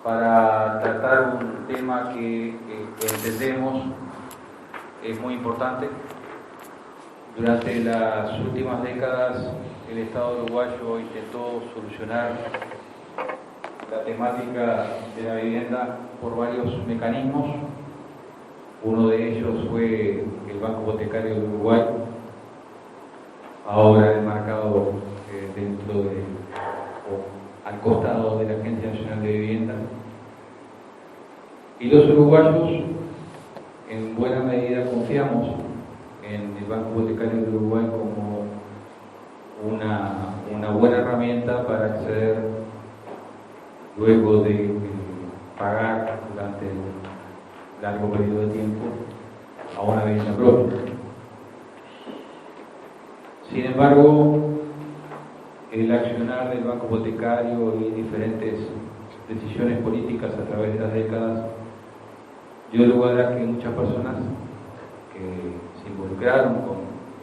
para tratar un tema que entendemos es muy importante. Durante las últimas décadas el Estado uruguayo intentó solucionar la temática de la vivienda por varios mecanismos. Uno de ellos fue el Banco Hipotecario de Uruguay, ahora enmarcado dentro de o al costado de la Agencia Nacional de Vivienda. Y los uruguayos en buena medida confiamos en el Banco Hipotecario de Uruguay como una buena herramienta para acceder, luego de pagar durante un largo periodo de tiempo, a una vivienda propia. Sin embargo, el accionar del Banco Hipotecario y diferentes decisiones políticas a través de las décadas dio lugar a que muchas personas que se involucraron con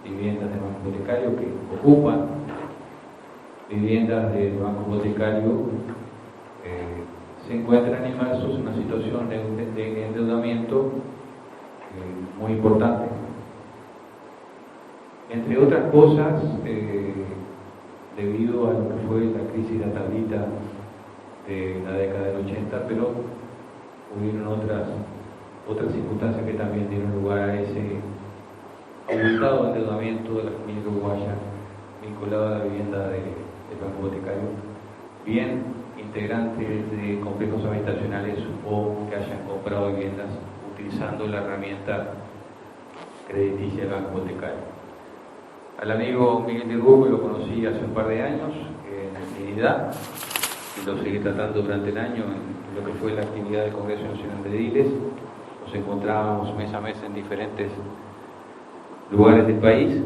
viviendas del Banco Hipotecario, que ocupan viviendas del Banco Hipotecario, se encuentran inmersos en una situación de endeudamiento muy importante. Entre otras cosas, debido a lo que fue la crisis de la tablita de la década del 80, pero hubieron otras circunstancias que también dieron lugar a ese aumentado endeudamiento de la familia uruguaya vinculado a la vivienda del Banco Hipotecario, bien integrantes de complejos habitacionales o que hayan comprado viviendas utilizando la herramienta crediticia del Banco Hipotecario. Al amigo Miguel Di Ruocco lo conocí hace un par de años en actividad y lo seguí tratando durante el año en lo que fue la actividad del Congreso Nacional de Ediles. Nos encontrábamos mes a mes en diferentes lugares del país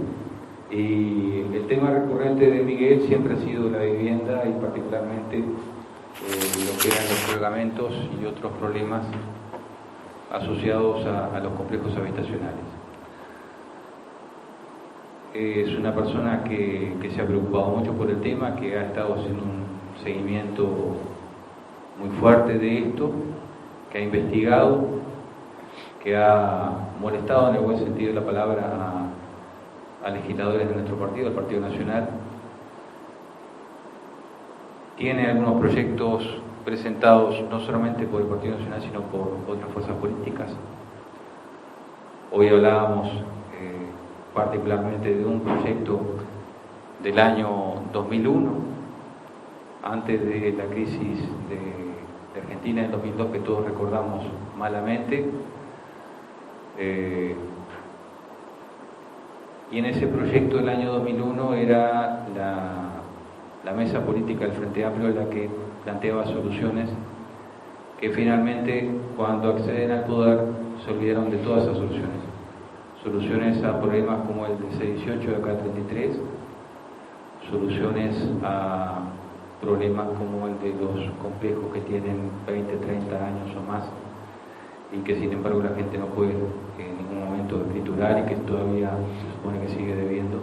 y el tema recurrente de Miguel siempre ha sido la vivienda y particularmente lo que eran los colgamentos y otros problemas asociados a los complejos habitacionales. Es una persona que se ha preocupado mucho por el tema, que ha estado haciendo un seguimiento muy fuerte de esto, que ha investigado, que ha molestado en el buen sentido de la palabra a legisladores de nuestro partido, el Partido Nacional. Tiene algunos proyectos presentados no solamente por el Partido Nacional, sino por otras fuerzas políticas. Hoy hablábamos particularmente de un proyecto del año 2001, antes de la crisis de Argentina en 2002, que todos recordamos malamente. Y en ese proyecto del año 2001 era la mesa política del Frente Amplio la que planteaba soluciones que finalmente, cuando acceden al poder, se olvidaron de todas esas soluciones a problemas como el de C18 de acá 33, soluciones a problemas como el de los complejos que tienen 20, 30 años o más y que sin embargo la gente no puede en ningún momento escriturar y que todavía se supone que sigue debiendo.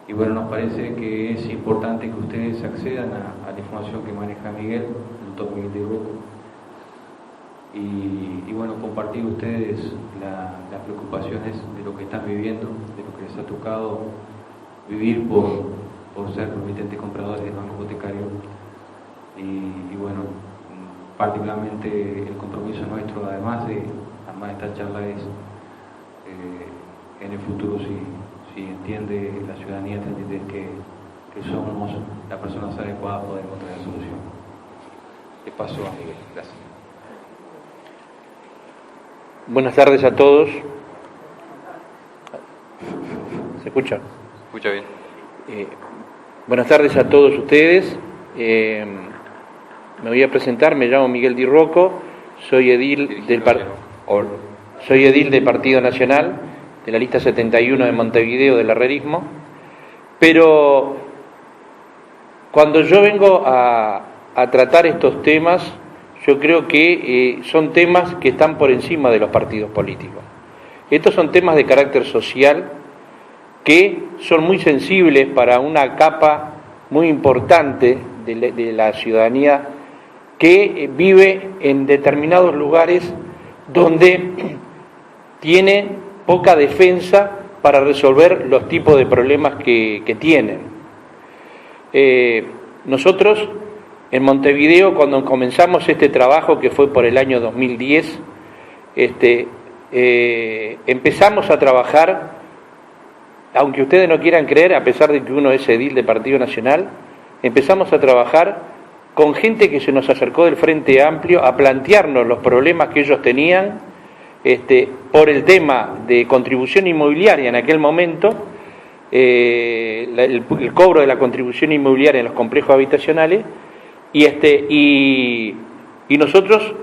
Y bueno, nos parece que es importante que ustedes accedan a la información que maneja Miguel, el doctor Miguel Di Ruocco, y bueno, compartir ustedes las preocupaciones de lo que están viviendo, de lo que les ha tocado vivir por ser promitentes compradores del Banco Hipotecario y bueno, particularmente el compromiso nuestro, además de esta charla, es en el futuro, si entiende la ciudadanía, entender que somos las personas adecuadas para poder encontrar la solución. Le paso a Miguel. Gracias. Buenas tardes a todos. ¿Se escucha? Se escucha bien. Buenas tardes a todos ustedes. Me voy a presentar, me llamo Miguel Di Ruocco, soy edil del Partido Nacional, de la lista 71 de Montevideo del herrerismo, pero cuando yo vengo a tratar estos temas, yo creo que son temas que están por encima de los partidos políticos. Estos son temas de carácter social que son muy sensibles para una capa muy importante de la ciudadanía que vive en determinados lugares donde tiene poca defensa para resolver los tipos de problemas que tienen. Nosotros en Montevideo, cuando comenzamos este trabajo, que fue por el año 2010, empezamos a trabajar, aunque ustedes no quieran creer, a pesar de que uno es edil de Partido Nacional, empezamos a trabajar con gente que se nos acercó del Frente Amplio a plantearnos los problemas que ellos tenían por el tema de contribución inmobiliaria en aquel momento, el cobro de la contribución inmobiliaria en los complejos habitacionales, y nosotros,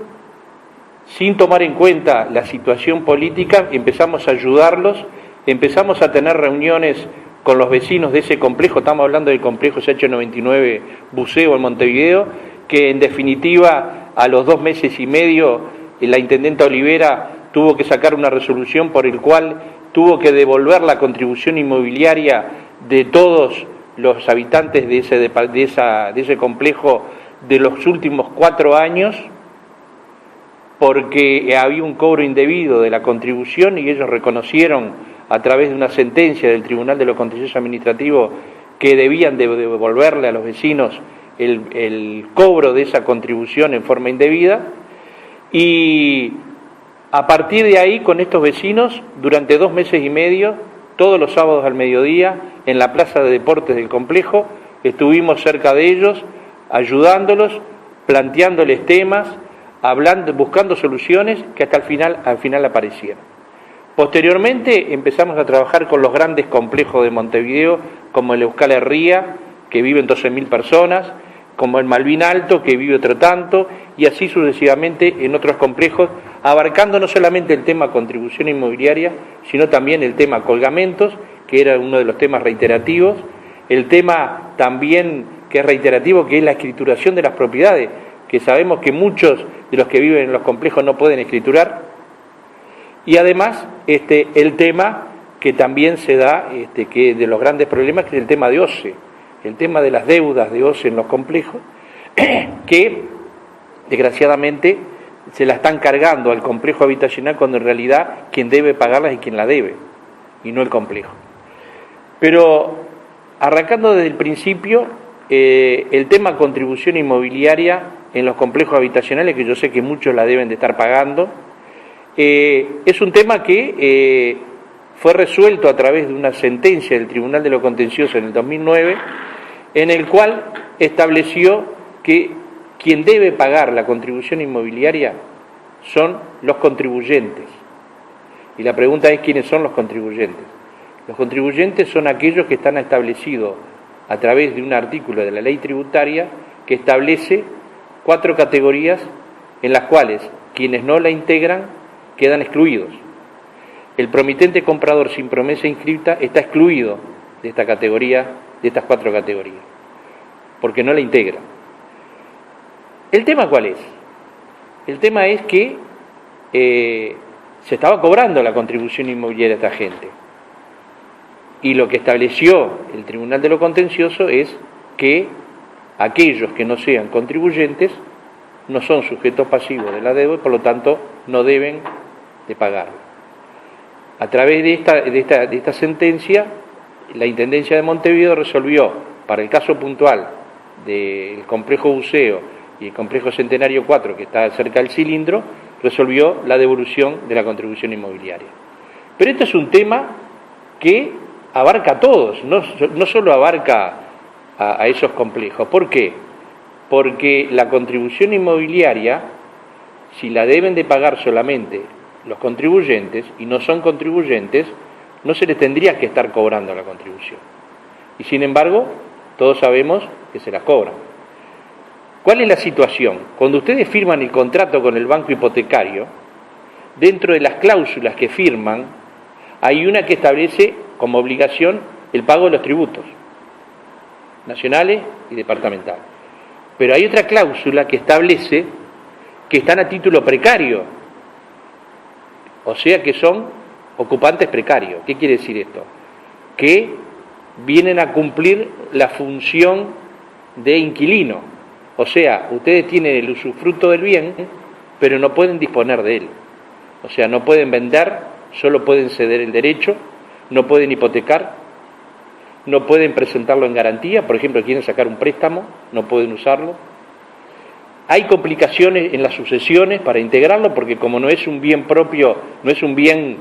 sin tomar en cuenta la situación política, empezamos a ayudarlos, empezamos a tener reuniones con los vecinos de ese complejo. Estamos hablando del complejo CH99 Buceo en Montevideo, que en definitiva a los 2 meses y medio la intendenta Olivera tuvo que sacar una resolución por el cual tuvo que devolver la contribución inmobiliaria de todos los habitantes de ese complejo de los últimos 4 años, porque había un cobro indebido de la contribución y ellos reconocieron a través de una sentencia del Tribunal de lo Contencioso Administrativo que debían devolverle a los vecinos el cobro de esa contribución en forma indebida. Y a partir de ahí, con estos vecinos, durante 2 meses y medio, todos los sábados al mediodía, en la plaza de deportes del complejo, estuvimos cerca de ellos, ayudándolos, planteándoles temas, hablando, buscando soluciones que hasta al final aparecieron. Posteriormente empezamos a trabajar con los grandes complejos de Montevideo, como el Euskal Herria, que viven 12.000 personas, como el Malvin Alto, que vive otro tanto, y así sucesivamente en otros complejos, abarcando no solamente el tema contribución inmobiliaria, sino también el tema colgamentos, que era uno de los temas reiterativos, el tema también que es reiterativo, que es la escrituración de las propiedades, que sabemos que muchos de los que viven en los complejos no pueden escriturar, y además el tema que también se da, que de los grandes problemas, que es el tema de OCE, el tema de las deudas de OCE en los complejos, que desgraciadamente se la están cargando al complejo habitacional cuando en realidad quien debe pagarlas es quien la debe, y no el complejo. Pero arrancando desde el principio, el tema contribución inmobiliaria en los complejos habitacionales, que yo sé que muchos la deben de estar pagando, es un tema que fue resuelto a través de una sentencia del Tribunal de lo Contencioso en el 2009, en el cual estableció que quien debe pagar la contribución inmobiliaria son los contribuyentes. Y la pregunta es, ¿quiénes son los contribuyentes? Los contribuyentes son aquellos que están establecidos a través de un artículo de la ley tributaria que establece 4 categorías en las cuales quienes no la integran quedan excluidos. El promitente comprador sin promesa inscrita está excluido de esta categoría, de estas 4 categorías, porque no la integra. ¿El tema cuál es? El tema es que se estaba cobrando la contribución inmobiliaria a esta gente. Y lo que estableció el Tribunal de lo Contencioso es que aquellos que no sean contribuyentes no son sujetos pasivos de la deuda y por lo tanto no deben de pagarlo. A través de esta sentencia, la Intendencia de Montevideo resolvió, para el caso puntual del complejo Buceo y el complejo Centenario 4, que está cerca del Cilindro, resolvió la devolución de la contribución inmobiliaria. Pero este es un tema que abarca a todos, no solo abarca a esos complejos. ¿Por qué? Porque la contribución inmobiliaria, si la deben de pagar solamente los contribuyentes y no son contribuyentes, no se les tendría que estar cobrando la contribución. Y sin embargo, todos sabemos que se las cobran. ¿Cuál es la situación? Cuando ustedes firman el contrato con el banco hipotecario, dentro de las cláusulas que firman, hay una que establece como obligación el pago de los tributos nacionales y departamentales. Pero hay otra cláusula que establece que están a título precario, o sea que son ocupantes precarios. ¿Qué quiere decir esto? Que vienen a cumplir la función de inquilino, O sea, ustedes tienen el usufructo del bien, pero no pueden disponer de él. O sea, no pueden vender, solo pueden ceder el derecho, no pueden hipotecar, no pueden presentarlo en garantía. Por ejemplo, quieren sacar un préstamo, no pueden usarlo. Hay complicaciones en las sucesiones para integrarlo, porque como no es un bien propio, no es un bien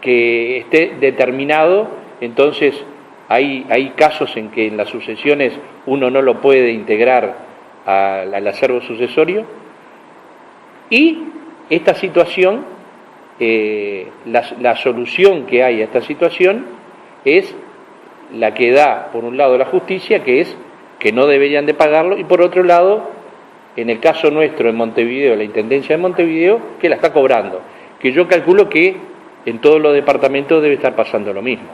que esté determinado, entonces hay casos en que en las sucesiones uno no lo puede integrar al acervo sucesorio. Y esta situación, la solución que hay a esta situación es la que da, por un lado, la justicia, que es que no deberían de pagarlo, y por otro lado, en el caso nuestro en Montevideo, la Intendencia de Montevideo, que la está cobrando, que yo calculo que en todos los departamentos debe estar pasando lo mismo.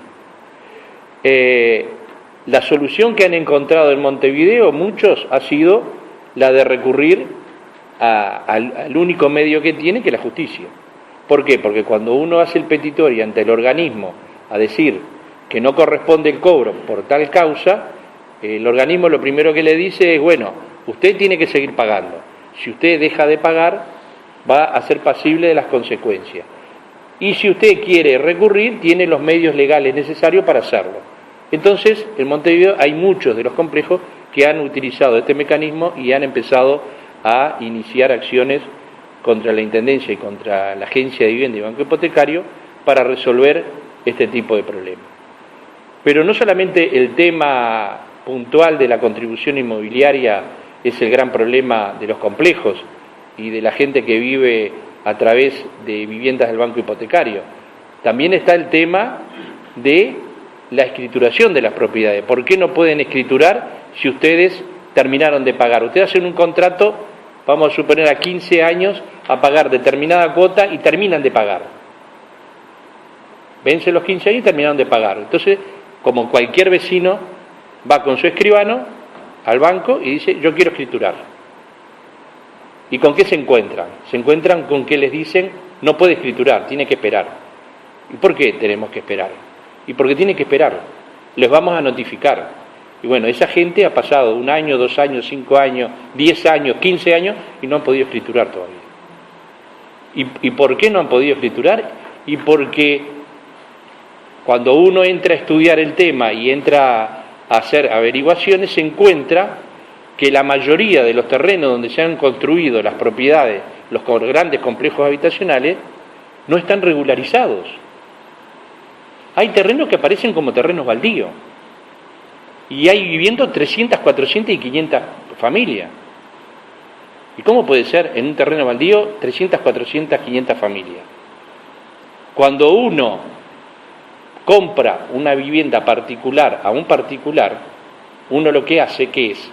La solución que han encontrado en Montevideo, muchos, ha sido la de recurrir al único medio que tiene, que es la justicia. ¿Por qué? Porque cuando uno hace el petitorio ante el organismo a decir que no corresponde el cobro por tal causa, el organismo lo primero que le dice es, bueno, usted tiene que seguir pagando. Si usted deja de pagar, va a ser pasible de las consecuencias. Y si usted quiere recurrir, tiene los medios legales necesarios para hacerlo. Entonces, en Montevideo hay muchos de los complejos que han utilizado este mecanismo y han empezado a iniciar acciones contra la Intendencia y contra la Agencia de Vivienda y Banco Hipotecario para resolver este tipo de problemas. Pero no solamente el tema puntual de la contribución inmobiliaria es el gran problema de los complejos y de la gente que vive a través de viviendas del banco hipotecario. También está el tema de la escrituración de las propiedades. ¿Por qué no pueden escriturar si ustedes terminaron de pagar? Ustedes hacen un contrato, vamos a suponer a 15 años, a pagar determinada cuota y terminan de pagar. Vencen los 15 años y terminaron de pagar. Entonces, como cualquier vecino, va con su escribano al banco y dice, yo quiero escriturar. ¿Y con qué se encuentran? Se encuentran con que les dicen, no puede escriturar, tiene que esperar. ¿Y por qué tenemos que esperar? Y porque tiene que esperar, les vamos a notificar. Y bueno, esa gente ha pasado 1 año, 2 años, 5 años, 10 años, 15 años y no han podido escriturar todavía. ¿Y por qué no han podido escriturar? Y porque cuando uno entra a estudiar el tema y entra a hacer averiguaciones, se encuentra que la mayoría de los terrenos donde se han construido las propiedades, los grandes complejos habitacionales, no están regularizados. Hay terrenos que aparecen como terrenos baldíos. Y hay viviendo 300, 400 y 500 familias. ¿Y cómo puede ser en un terreno baldío 300, 400, 500 familias? Cuando uno compra una vivienda particular a un particular, uno lo que hace que es,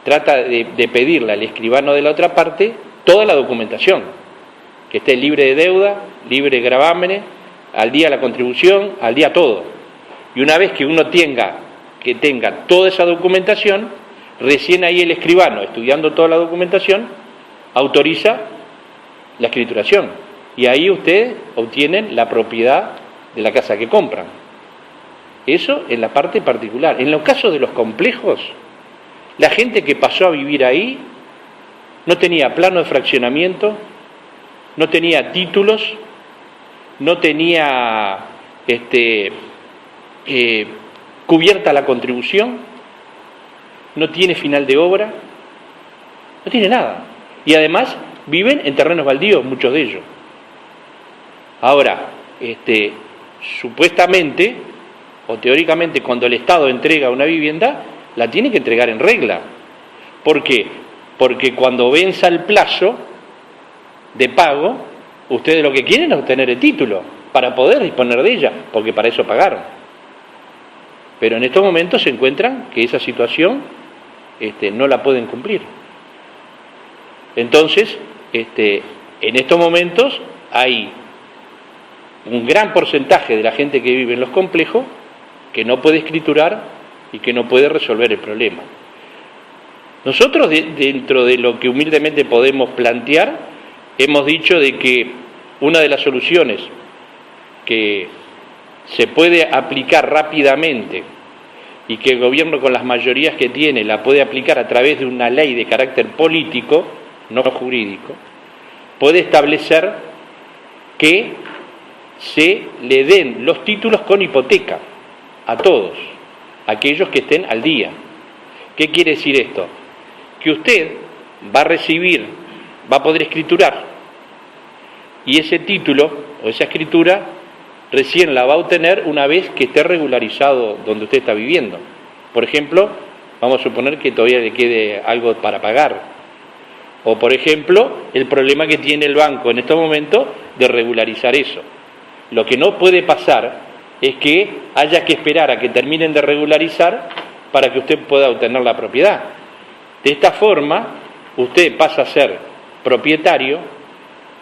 trata de pedirle al escribano de la otra parte toda la documentación, que esté libre de deuda, libre de gravámenes, al día la contribución, al día todo. Y una vez que uno tenga toda esa documentación, recién ahí el escribano, estudiando toda la documentación, autoriza la escrituración. Y ahí ustedes obtienen la propiedad de la casa que compran. Eso en la parte particular. En los casos de los complejos, la gente que pasó a vivir ahí no tenía plano de fraccionamiento, no tenía títulos, no tenía cubierta la contribución, no tiene final de obra, no tiene nada. Y además viven en terrenos baldíos, muchos de ellos. Ahora, supuestamente o teóricamente, cuando el Estado entrega una vivienda, la tiene que entregar en regla. ¿Por qué? Porque cuando venza el plazo de pago, ustedes lo que quieren es obtener el título para poder disponer de ella, porque para eso pagaron. Pero en estos momentos se encuentran que esa situación no la pueden cumplir. Entonces, en estos momentos hay un gran porcentaje de la gente que vive en los complejos que no puede escriturar y que no puede resolver el problema. Nosotros, dentro de lo que humildemente podemos plantear, hemos dicho de que una de las soluciones que se puede aplicar rápidamente y que el gobierno con las mayorías que tiene la puede aplicar a través de una ley de carácter político, no jurídico, puede establecer que se le den los títulos con hipoteca a todos, aquellos que estén al día. ¿Qué quiere decir esto? Que usted va a recibir, va a poder escriturar, y ese título o esa escritura recién la va a obtener una vez que esté regularizado donde usted está viviendo. Por ejemplo, vamos a suponer que todavía le quede algo para pagar. O, por ejemplo, el problema que tiene el banco en estos momentos de regularizar eso. Lo que no puede pasar es que haya que esperar a que terminen de regularizar para que usted pueda obtener la propiedad. De esta forma, usted pasa a ser propietario,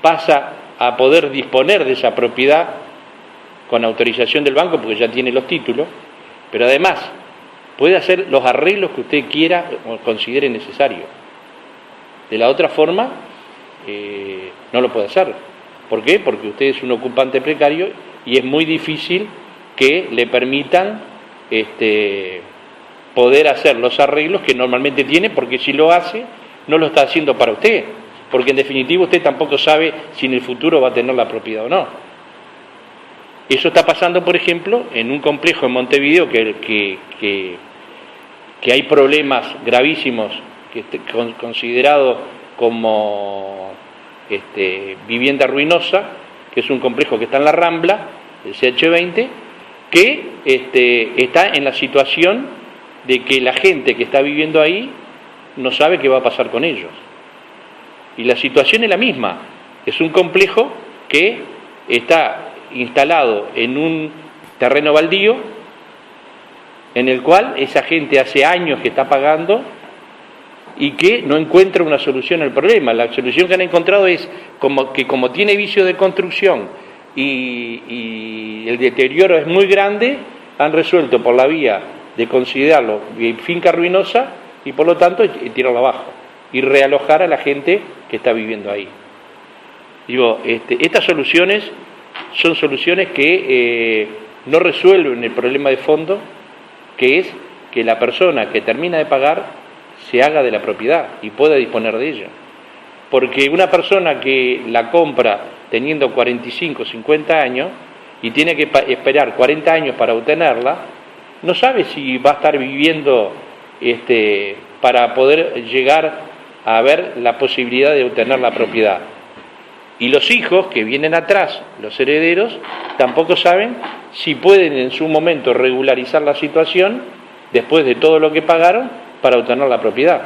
pasa a poder disponer de esa propiedad con autorización del banco porque ya tiene los títulos, pero además puede hacer los arreglos que usted quiera o considere necesario. De la otra forma, no lo puede hacer. ¿Por qué? Porque usted es un ocupante precario y es muy difícil que le permitan poder hacer los arreglos que normalmente tiene, porque si lo hace, no lo está haciendo para usted, porque en definitiva usted tampoco sabe si en el futuro va a tener la propiedad o no. Eso está pasando, por ejemplo, en un complejo en Montevideo que hay problemas gravísimos, que considerado como vivienda ruinosa, que es un complejo que está en la Rambla, el CH20, que está en la situación de que la gente que está viviendo ahí no sabe qué va a pasar con ellos. Y la situación es la misma, es un complejo que está instalado en un terreno baldío, en el cual esa gente hace años que está pagando y que no encuentra una solución al problema. La solución que han encontrado es como tiene vicio de construcción y el deterioro es muy grande, han resuelto por la vía de considerarlo finca ruinosa y por lo tanto tirarlo abajo y realojar a la gente que está viviendo ahí. Digo, estas soluciones son soluciones que no resuelven el problema de fondo, que es que la persona que termina de pagar se haga de la propiedad y pueda disponer de ella. Porque una persona que la compra teniendo 45, 50 años y tiene que esperar 40 años para obtenerla, no sabe si va a estar viviendo para poder llegar a ver la posibilidad de obtener la propiedad. Y los hijos que vienen atrás, los herederos, tampoco saben si pueden en su momento regularizar la situación después de todo lo que pagaron para obtener la propiedad.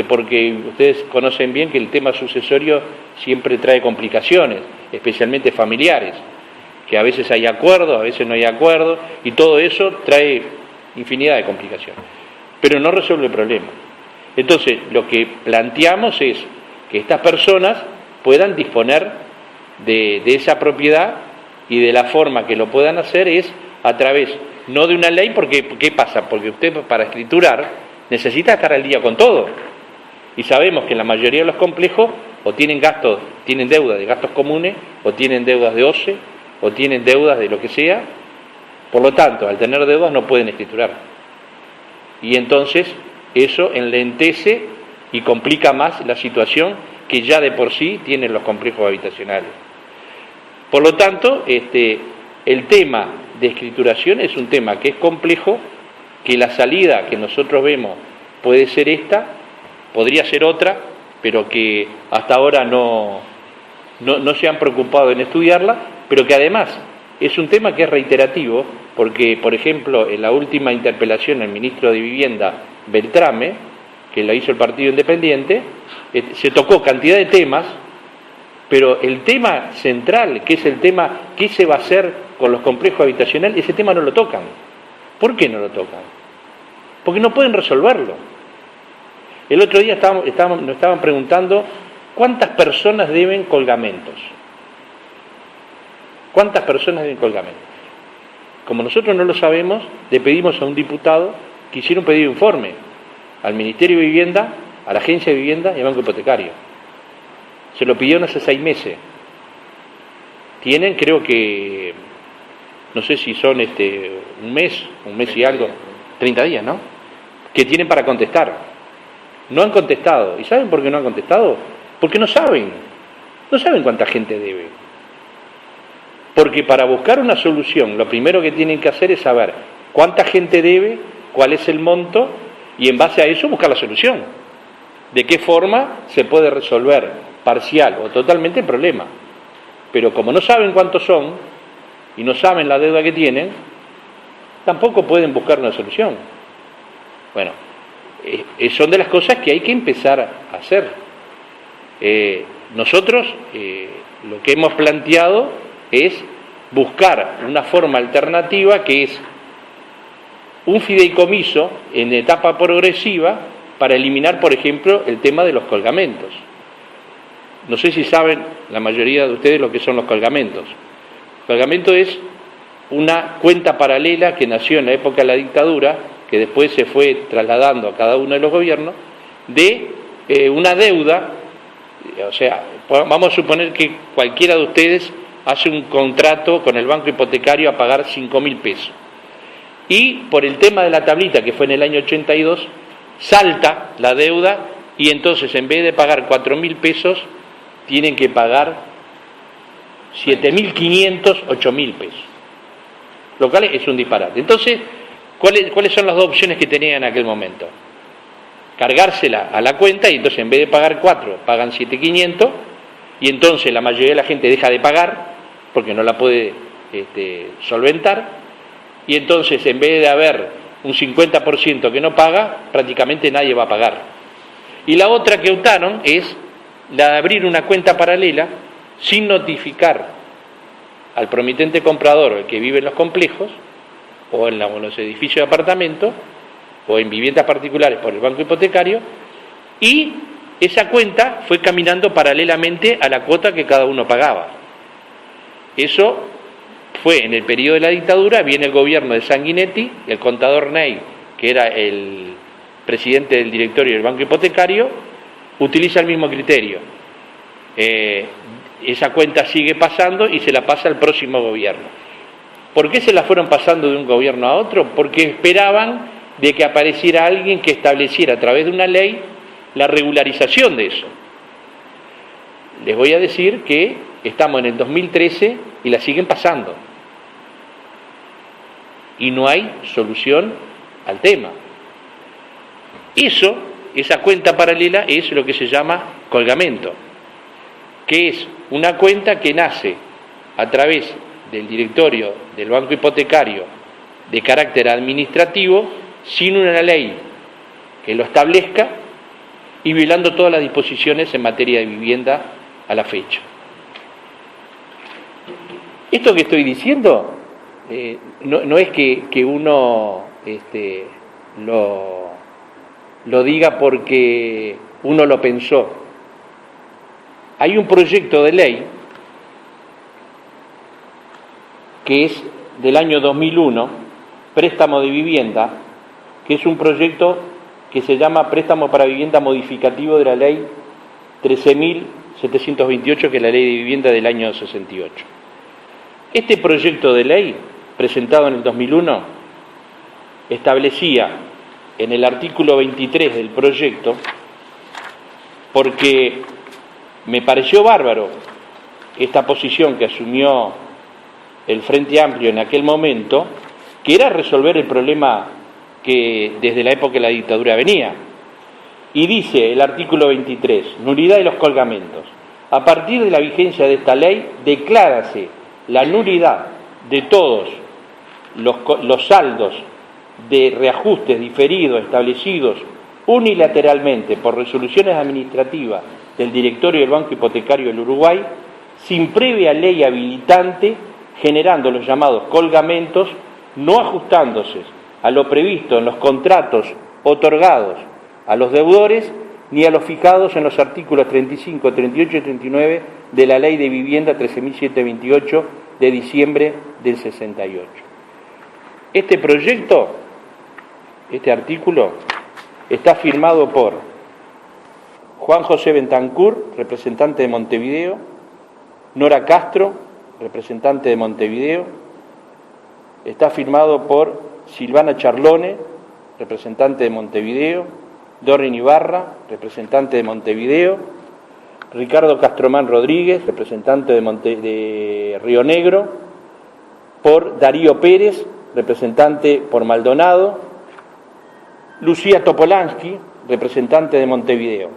Porque ustedes conocen bien que el tema sucesorio siempre trae complicaciones, especialmente familiares, que a veces hay acuerdos, a veces no hay acuerdos, y todo eso trae infinidad de complicaciones, pero no resuelve el problema. Entonces, lo que planteamos es que estas personas puedan disponer de esa propiedad, y de la forma que lo puedan hacer es a través, no de una ley, porque ¿qué pasa? Porque usted para escriturar necesita estar al día con todo, y sabemos que en la mayoría de los complejos o tienen gastos, tienen deudas de gastos comunes, o tienen deudas de OCE, o tienen deudas de lo que sea. Por lo tanto, al tener deudas no pueden escriturar, y entonces eso enlentece y complica más la situación que ya de por sí tienen los complejos habitacionales. Por lo tanto, el tema de escrituración es un tema que es complejo, que la salida que nosotros vemos puede ser esta, podría ser otra, pero que hasta ahora no se han preocupado en estudiarla, pero que además es un tema que es reiterativo, porque, por ejemplo, en la última interpelación al ministro de Vivienda, Beltrame, que la hizo el Partido Independiente, se tocó cantidad de temas, pero el tema central, que es el tema ¿qué se va a hacer con los complejos habitacionales?, ese tema no lo tocan. ¿Por qué no lo tocan? Porque no pueden resolverlo. El otro día nos estaban preguntando ¿cuántas personas deben colgamentos? ¿Cuántas personas deben colgamentos? Como nosotros no lo sabemos, le pedimos a un diputado que hiciera un pedido de informe al Ministerio de Vivienda, a la Agencia de Vivienda y al Banco Hipotecario. Se lo pidieron hace 6 meses. Tienen, creo que no sé si son un mes y algo, 30 días, ¿no? Que tienen para contestar. No han contestado. ¿Y saben por qué no han contestado? Porque no saben cuánta gente debe. Porque para buscar una solución, lo primero que tienen que hacer es saber cuánta gente debe, cuál es el monto, y en base a eso buscar la solución. De qué forma se puede resolver parcial o totalmente el problema. Pero como no saben cuántos son, y no saben la deuda que tienen, tampoco pueden buscar una solución. Bueno, son de las cosas que hay que empezar a hacer. Nosotros lo que hemos planteado es buscar una forma alternativa, que es un fideicomiso en etapa progresiva para eliminar, por ejemplo, el tema de los colgamentos. No sé si saben la mayoría de ustedes lo que son los colgamentos. El colgamento es una cuenta paralela que nació en la época de la dictadura, que después se fue trasladando a cada uno de los gobiernos, de una deuda. O sea, vamos a suponer que cualquiera de ustedes hace un contrato con el banco hipotecario a pagar 5.000 pesos. Y por el tema de la tablita, que fue en el año 82, salta la deuda y entonces en vez de pagar 4.000 pesos, tienen que pagar 7.500, 8.000 pesos. Lo cual es un disparate. Entonces, ¿cuáles son las dos opciones que tenían en aquel momento? Cargársela a la cuenta y entonces en vez de pagar 4, pagan 7.500 y entonces la mayoría de la gente deja de pagar porque no la puede solventar y entonces en vez de haber un 50% que no paga, prácticamente nadie va a pagar. Y la otra que optaron es la de abrir una cuenta paralela sin notificar al promitente comprador, el que vive en los complejos o en los edificios de apartamentos o en viviendas particulares por el banco hipotecario, y esa cuenta fue caminando paralelamente a la cuota que cada uno pagaba. Eso fue en el periodo de la dictadura. Viene el gobierno de Sanguinetti, el contador Ney, que era el presidente del directorio del banco hipotecario, utiliza el mismo criterio. Esa cuenta sigue pasando y se la pasa al próximo gobierno. ¿Por qué se la fueron pasando de un gobierno a otro? Porque esperaban de que apareciera alguien que estableciera a través de una ley la regularización de eso. Les voy a decir que estamos en el 2013 y la siguen pasando. Y no hay solución al tema. Esa cuenta paralela es lo que se llama colgamento, que es una cuenta que nace a través del directorio del banco hipotecario de carácter administrativo, sin una ley que lo establezca y violando todas las disposiciones en materia de vivienda a la fecha. Esto que estoy diciendo no es que uno lo diga porque uno lo pensó. Hay un proyecto de ley que es del año 2001, préstamo de vivienda, que es un proyecto que se llama Préstamo para Vivienda Modificativo de la Ley 13.728, que es la Ley de Vivienda del año 68. Este proyecto de ley, presentado en el 2001, establecía en el artículo 23 del proyecto, porque me pareció bárbaro esta posición que asumió el Frente Amplio en aquel momento, que era resolver el problema que desde la época de la dictadura venía. Y dice el artículo 23, nulidad de los colgamentos. A partir de la vigencia de esta ley, declárase la nulidad de todos los saldos de reajustes diferidos establecidos unilateralmente por resoluciones administrativas del directorio del Banco Hipotecario del Uruguay, sin previa ley habilitante, generando los llamados colgamentos, no ajustándose a lo previsto en los contratos otorgados a los deudores ni a los fijados en los artículos 35, 38 y 39 de la Ley de Vivienda 13.728 de diciembre del 68. Este proyecto, este artículo, está firmado por Juan José Bentancur, representante de Montevideo, Nora Castro, representante de Montevideo, está firmado por Silvana Charlone, representante de Montevideo, Dorin Ibarra, representante de Montevideo, Ricardo Castromán Rodríguez, representante de Río Negro, por Darío Pérez, representante por Maldonado, Lucía Topolansky, representante de Montevideo.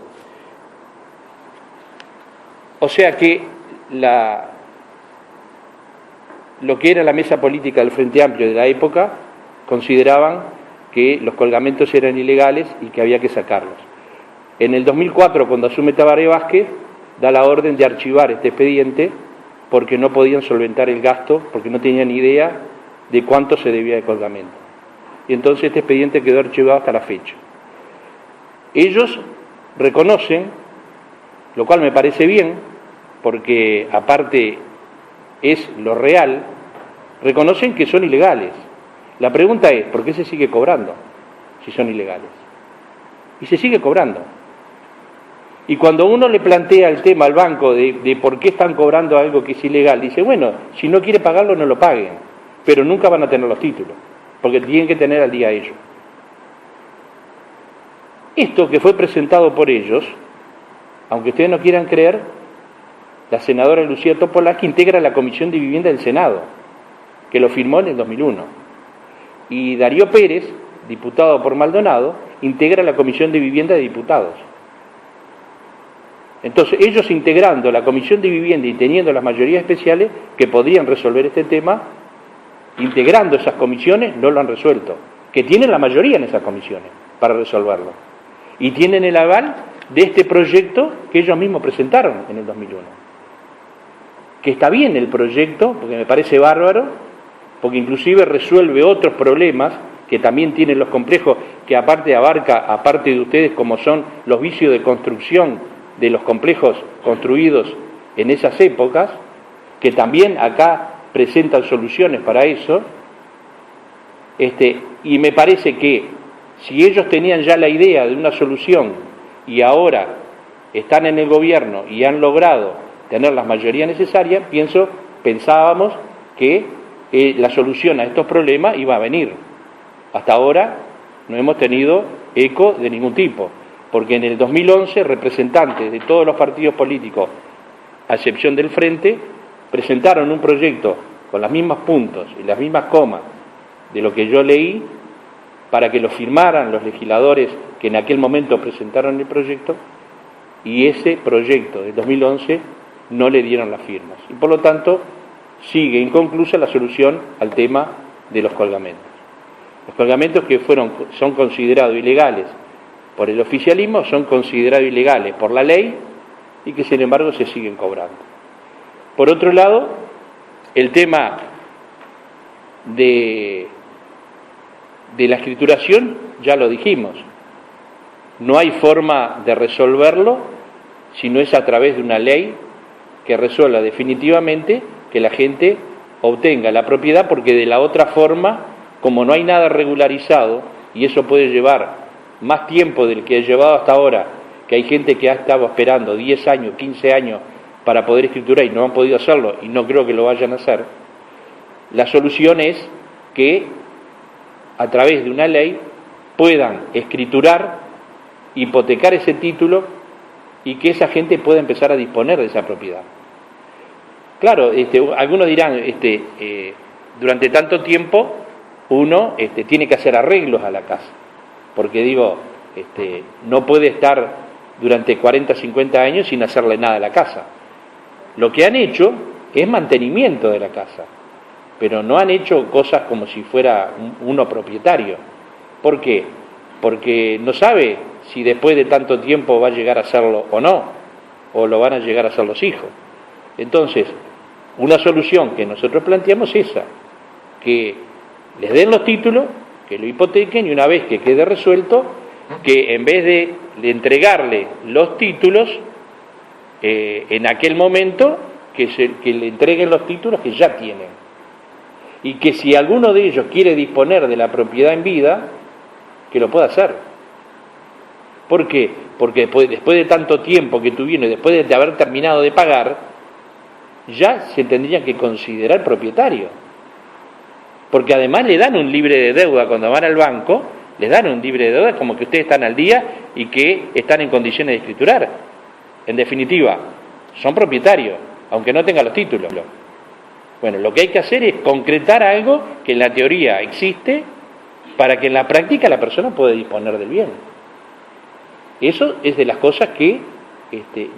O sea que lo que era la mesa política del Frente Amplio de la época consideraban que los colgamentos eran ilegales y que había que sacarlos. En el 2004, cuando asume Tabaré Vázquez, da la orden de archivar este expediente porque no podían solventar el gasto, porque no tenían idea de cuánto se debía de colgamento. Y entonces este expediente quedó archivado hasta la fecha. Ellos reconocen, lo cual me parece bien, porque aparte es lo real, reconocen que son ilegales. La pregunta es, ¿por qué se sigue cobrando si son ilegales? Y se sigue cobrando. Y cuando uno le plantea el tema al banco de por qué están cobrando algo que es ilegal, dice, bueno, si no quiere pagarlo, no lo paguen, pero nunca van a tener los títulos, porque tienen que tener al día ellos. Esto que fue presentado por ellos, aunque ustedes no quieran creer, la senadora Lucía Topolansky integra la Comisión de Vivienda del Senado, que lo firmó en el 2001. Y Darío Pérez, diputado por Maldonado, integra la Comisión de Vivienda de Diputados. Entonces, ellos integrando la Comisión de Vivienda y teniendo las mayorías especiales que podrían resolver este tema, integrando esas comisiones, no lo han resuelto. Que tienen la mayoría en esas comisiones para resolverlo. Y tienen el aval de este proyecto que ellos mismos presentaron en el 2001. Que está bien el proyecto, porque me parece bárbaro, porque inclusive resuelve otros problemas que también tienen los complejos, que aparte abarca, aparte de ustedes, como son los vicios de construcción de los complejos construidos en esas épocas, que también acá presentan soluciones para eso, y me parece que si ellos tenían ya la idea de una solución y ahora están en el gobierno y han logrado tener las mayorías necesarias, pensábamos que la solución a estos problemas iba a venir. Hasta ahora no hemos tenido eco de ningún tipo, porque en el 2011 representantes de todos los partidos políticos, a excepción del Frente, presentaron un proyecto con los mismos puntos y las mismas comas de lo que yo leí, para que lo firmaran los legisladores que en aquel momento presentaron el proyecto, y ese proyecto del 2011 no le dieron las firmas. Y por lo tanto, sigue inconclusa la solución al tema de los colgamentos. Los colgamentos que son considerados ilegales por el oficialismo, son considerados ilegales por la ley y que sin embargo se siguen cobrando. Por otro lado, el tema de la escrituración, ya lo dijimos, no hay forma de resolverlo si no es a través de una ley que resuelva definitivamente que la gente obtenga la propiedad, porque de la otra forma, como no hay nada regularizado, y eso puede llevar más tiempo del que ha llevado hasta ahora, que hay gente que ha estado esperando 10 años, 15 años para poder escriturar y no han podido hacerlo, y no creo que lo vayan a hacer, la solución es que a través de una ley puedan escriturar, hipotecar ese título y que esa gente pueda empezar a disponer de esa propiedad. Claro, algunos dirán, durante tanto tiempo uno tiene que hacer arreglos a la casa, porque digo, no puede estar durante 40, 50 años sin hacerle nada a la casa. Lo que han hecho es mantenimiento de la casa, pero no han hecho cosas como si fuera uno propietario. ¿Por qué? Porque no sabe si después de tanto tiempo va a llegar a hacerlo o no, o lo van a llegar a hacer los hijos. Entonces, una solución que nosotros planteamos es esa, que les den los títulos, que lo hipotequen, y una vez que quede resuelto, que en vez de entregarle los títulos, en aquel momento, que le entreguen los títulos que ya tienen. Y que si alguno de ellos quiere disponer de la propiedad en vida, que lo pueda hacer. ¿Por qué? Porque después de tanto tiempo que tuvieron y después de haber terminado de pagar, ya se tendría que considerar propietario. porque además le dan un libre de deuda cuando van al banco, les dan un libre de deuda como que ustedes están al día y que están en condiciones de escriturar. En definitiva, son propietarios, aunque no tengan los títulos. Bueno, lo que hay que hacer es concretar algo que en la teoría existe para que en la práctica la persona pueda disponer del bien. Eso es de las cosas que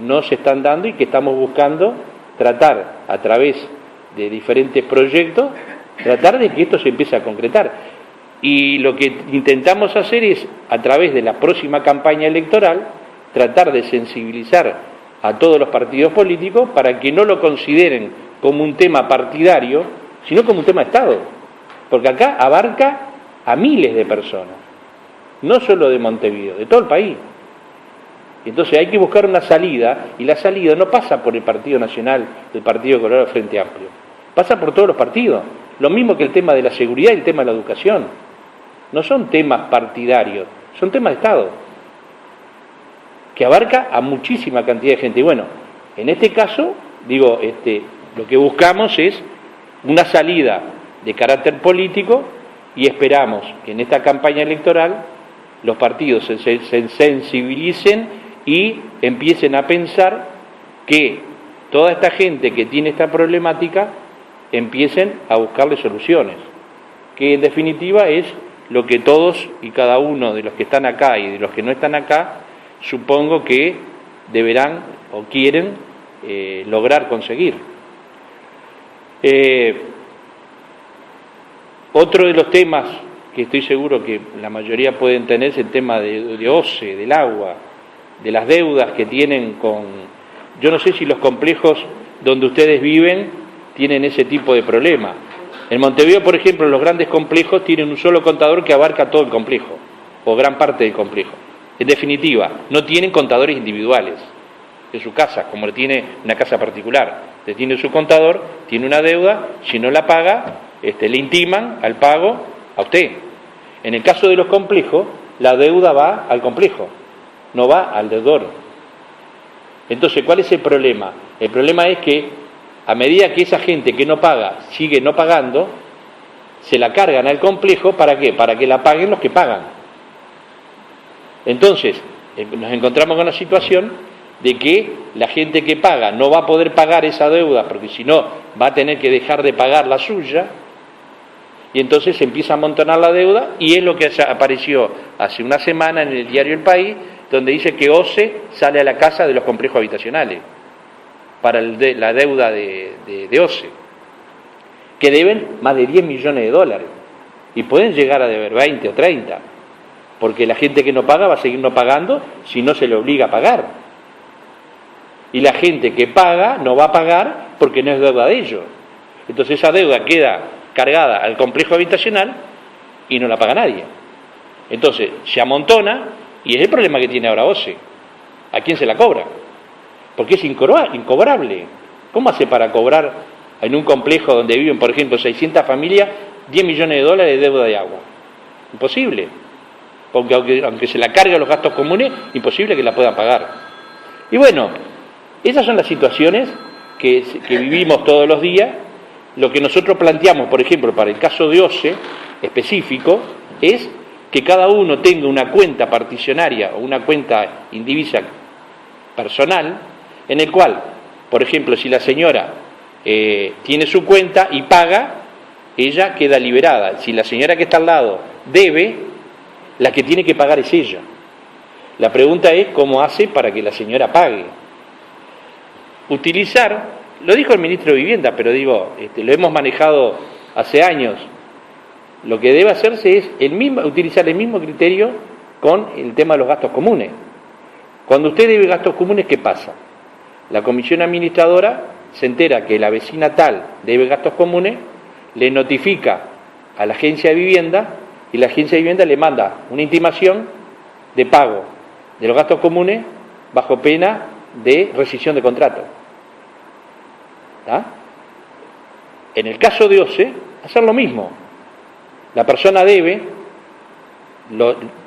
no se están dando y que estamos buscando tratar a través de diferentes proyectos, tratar de que esto se empiece a concretar. Y lo que intentamos hacer es, a través de la próxima campaña electoral, tratar de sensibilizar a todos los partidos políticos para que no lo consideren como un tema partidario, sino como un tema de Estado. Porque acá abarca a miles de personas, no solo de Montevideo, de todo el país. Entonces hay que buscar una salida, y la salida no pasa por el Partido Nacional, el Partido Colorado Frente Amplio, pasa por todos los partidos. Lo mismo que el tema de la seguridad y el tema de la educación. No son temas partidarios, son temas de Estado, que abarca a muchísima cantidad de gente. Y bueno, en este caso, digo, lo que buscamos es una salida de carácter político y esperamos que en esta campaña electoral los partidos se sensibilicen y empiecen a pensar que toda esta gente que tiene esta problemática empiecen a buscarle soluciones, que en definitiva es lo que todos y cada uno de los que están acá y de los que no están acá, supongo que deberán o quieren lograr conseguir. Otro de los temas que estoy seguro que la mayoría pueden tener es el tema de OCE, del agua, de las deudas que tienen con... Yo no sé si los complejos donde ustedes viven tienen ese tipo de problema. En Montevideo, por ejemplo, los grandes complejos tienen un solo contador que abarca todo el complejo, o gran parte del complejo. En definitiva, no tienen contadores individuales en su casa, como tiene una casa particular. Usted tiene su contador, tiene una deuda, si no la paga, le intiman al pago a usted. En el caso de los complejos, la deuda va al complejo, no va al deudor. Entonces, ¿cuál es el problema? El problema es que a medida que esa gente que no paga sigue no pagando, se la cargan al complejo, ¿para qué? Para que la paguen los que pagan. Entonces, nos encontramos con la situación de que la gente que paga no va a poder pagar esa deuda, porque si no va a tener que dejar de pagar la suya, y entonces se empieza a amontonar la deuda, y es lo que apareció hace una semana en el diario El País, donde dice que OCE sale a la casa de los complejos habitacionales para la deuda de OCE, que deben más de 10 millones de dólares, y pueden llegar a deber 20 o 30, porque la gente que no paga va a seguir no pagando si no se le obliga a pagar. Y la gente que paga no va a pagar porque no es deuda de ellos. Entonces esa deuda queda cargada al complejo habitacional y no la paga nadie. Entonces se amontona, y es el problema que tiene ahora OCE. ¿A quién se la cobra? Porque es incobrable. ¿Cómo hace para cobrar en un complejo donde viven, por ejemplo, 600 familias, 10 millones de dólares de deuda de agua? Imposible. Porque aunque se la cargue a los gastos comunes, imposible que la puedan pagar. Y bueno, esas son las situaciones que vivimos todos los días. Lo que nosotros planteamos, por ejemplo, para el caso de OCE específico, es que cada uno tenga una cuenta particionaria o una cuenta indivisa personal, en el cual, por ejemplo, si la señora tiene su cuenta y paga, ella queda liberada. Si la señora que está al lado debe, la que tiene que pagar es ella. La pregunta es cómo hace para que la señora pague. Utilizar, lo dijo el ministro de Vivienda, pero digo, lo hemos manejado hace años. Lo que debe hacerse es utilizar el mismo criterio con el tema de los gastos comunes. Cuando usted debe gastos comunes, ¿qué pasa? La comisión administradora se entera que la vecina tal debe gastos comunes, le notifica a la agencia de vivienda, y la agencia de vivienda le manda una intimación de pago de los gastos comunes bajo pena de rescisión de contrato. ¿Ah? En el caso de OCE, hacer lo mismo. La persona debe,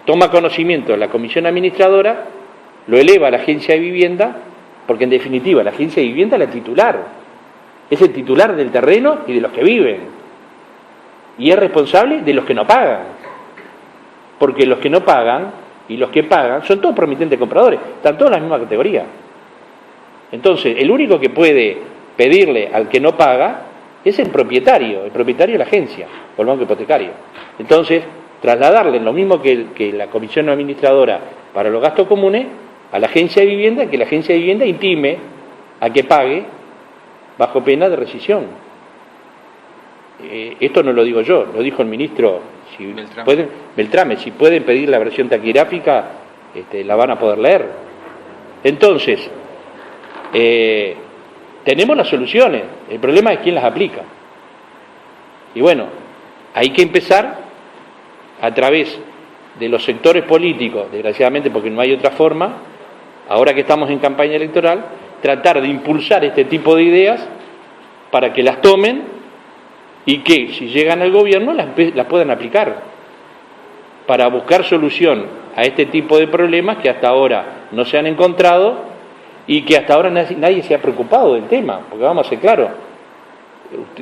toma conocimiento de la comisión administradora, lo eleva a la agencia de vivienda, porque en definitiva la agencia de vivienda es la titular, es el titular del terreno y de los que viven. y es responsable de los que no pagan, porque los que no pagan y los que pagan son todos promitentes compradores, están todos en la misma categoría. Entonces, el único que puede pedirle al que no paga es el propietario de la agencia o el banco hipotecario. Entonces, trasladarle lo mismo que la comisión administradora para los gastos comunes a la agencia de vivienda, que la agencia de vivienda intime a que pague bajo pena de rescisión. Esto no lo digo yo, lo dijo el ministro. Si Beltrame, si pueden pedir la versión taquigráfica, la van a poder leer. Entonces, tenemos las soluciones, el problema es quién las aplica. Y bueno, hay que empezar a través de los sectores políticos, desgraciadamente porque no hay otra forma, ahora que estamos en campaña electoral, tratar de impulsar este tipo de ideas para que las tomen y que si llegan al gobierno las puedan aplicar para buscar solución a este tipo de problemas que hasta ahora no se han encontrado y que hasta ahora nadie se ha preocupado del tema, porque vamos a ser claros,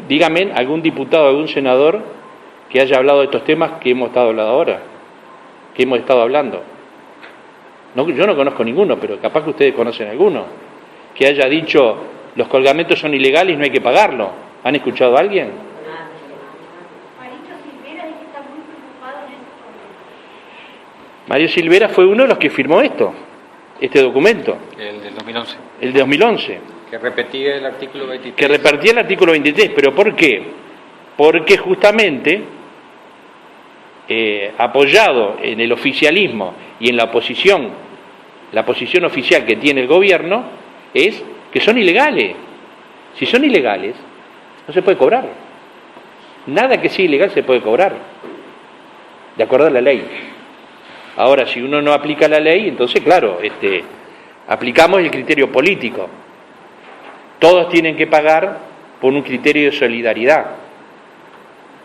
dígame algún diputado, algún senador que haya hablado de estos temas que hemos estado hablando ahora, que hemos estado hablando. No, yo no conozco ninguno, pero capaz que ustedes conocen alguno, que haya dicho los colgamentos son ilegales y no hay que pagarlo. ¿Han escuchado a alguien? Mario Silvera fue uno de los que firmó este documento. El del 2011. El de 2011. Que repetía el artículo 23. Que repetía el artículo 23, pero ¿por qué? Porque justamente, apoyado en el oficialismo y en la posición oficial que tiene el gobierno, es que son ilegales. Si son ilegales, no se puede cobrar. Nada que sea ilegal se puede cobrar, de acuerdo a la ley. Ahora, si uno no aplica la ley, entonces, claro, aplicamos el criterio político. Todos tienen que pagar por un criterio de solidaridad.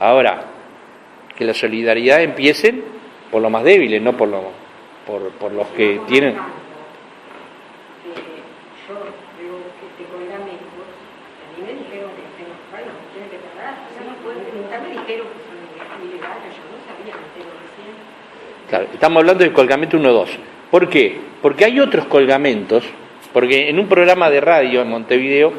Ahora, que la solidaridad empiece por los más débiles, no por los que tienen. Yo veo que te colgamentos, a mí me dijeron que bueno, tienen que pagar, nunca me dijeron que son ilegales, yo no sabía, me entero recién. Claro, estamos hablando del colgamento 1-2. ¿Por qué? Porque hay otros colgamentos, porque en un programa de radio en Montevideo